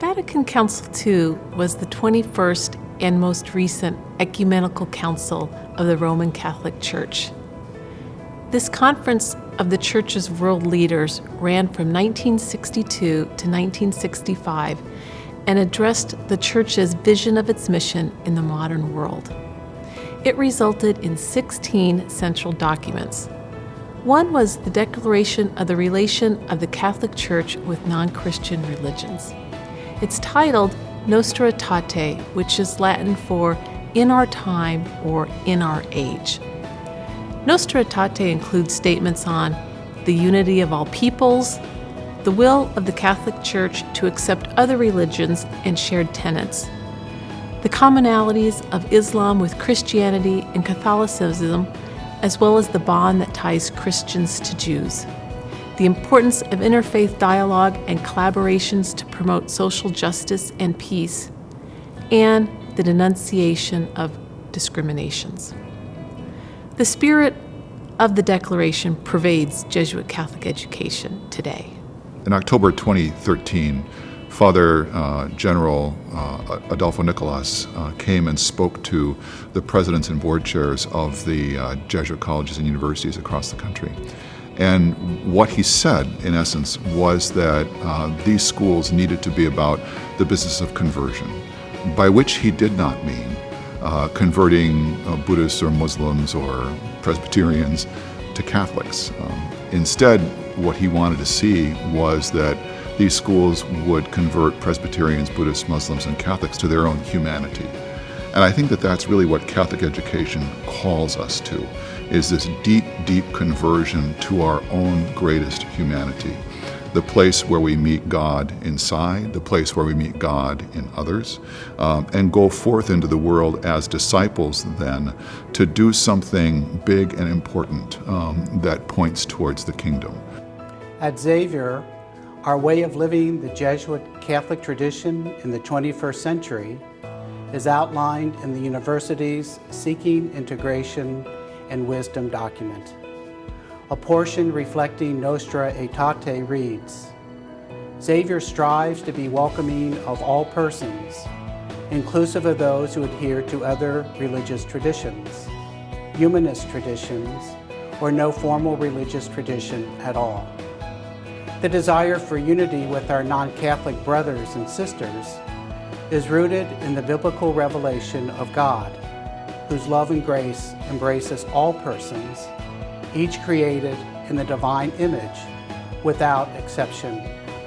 Vatican Council II was the 21st and most recent ecumenical council of the Roman Catholic Church. This conference of the Church's world leaders ran from 1962 to 1965 and addressed the Church's vision of its mission in the modern world. It resulted in 16 central documents. One was the Declaration of the Relation of the Catholic Church with Non-Christian Religions. It's titled Nostra Aetate, which is Latin for in our time or in our age. Nostra Aetate includes statements on the unity of all peoples, the will of the Catholic Church to accept other religions and shared tenets, the commonalities of Islam with Christianity and Catholicism, as well as the bond that ties Christians to Jews, the importance of interfaith dialogue and collaborations to promote social justice and peace, and the denunciation of discriminations. The spirit of the Declaration pervades Jesuit Catholic education today. In October 2013, Father General Adolfo Nicolas came and spoke to the presidents and board chairs of the Jesuit colleges and universities across the country. And what he said, in essence, was that these schools needed to be about the business of conversion, by which he did not mean converting Buddhists or Muslims or Presbyterians to Catholics. Instead, what he wanted to see was that these schools would convert Presbyterians, Buddhists, Muslims, and Catholics to their own humanity. And I think that that's really what Catholic education calls us to, is this deep, deep conversion to our own greatest humanity. The place where we meet God inside, the place where we meet God in others, and go forth into the world as disciples then to do something big and important that points towards the kingdom. At Xavier, our way of living the Jesuit Catholic tradition in the 21st century is outlined in the university's Seeking Integration and Wisdom document. A portion reflecting Nostra Aetate reads, Xavier strives to be welcoming of all persons, inclusive of those who adhere to other religious traditions, humanist traditions, or no formal religious tradition at all. The desire for unity with our non-Catholic brothers and sisters is rooted in the biblical revelation of God, whose love and grace embraces all persons, each created in the divine image, without exception.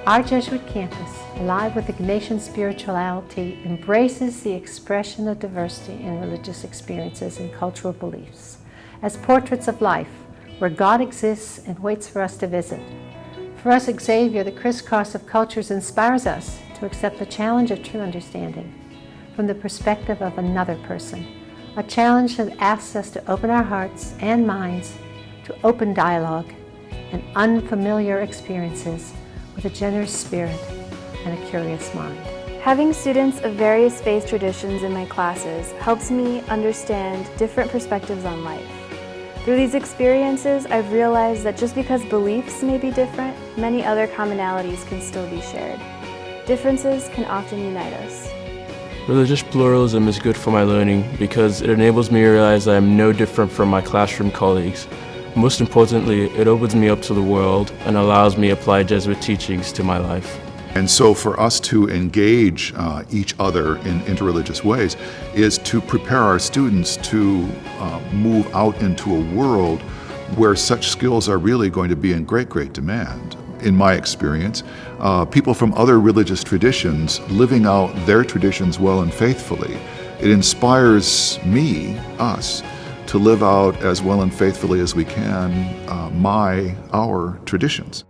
Our Jesuit campus, alive with Ignatian spirituality, embraces the expression of diversity in religious experiences and cultural beliefs as portraits of life where God exists and waits for us to visit. For us at Xavier, the crisscross of cultures inspires us to accept the challenge of true understanding from the perspective of another person, a challenge that asks us to open our hearts and minds to open dialogue and unfamiliar experiences with a generous spirit and a curious mind. Having students of various faith traditions in my classes helps me understand different perspectives on life. Through these experiences, I've realized that just because beliefs may be different, many other commonalities can still be shared. Differences can often unite us. Religious pluralism is good for my learning because it enables me to realize I am no different from my classroom colleagues. Most importantly, it opens me up to the world and allows me to apply Jesuit teachings to my life. And so for us to engage each other in interreligious ways is to prepare our students to move out into a world where such skills are really going to be in great, great demand. In my experience, people from other religious traditions living out their traditions well and faithfully, it inspires me, us, to live out as well and faithfully as we can our traditions.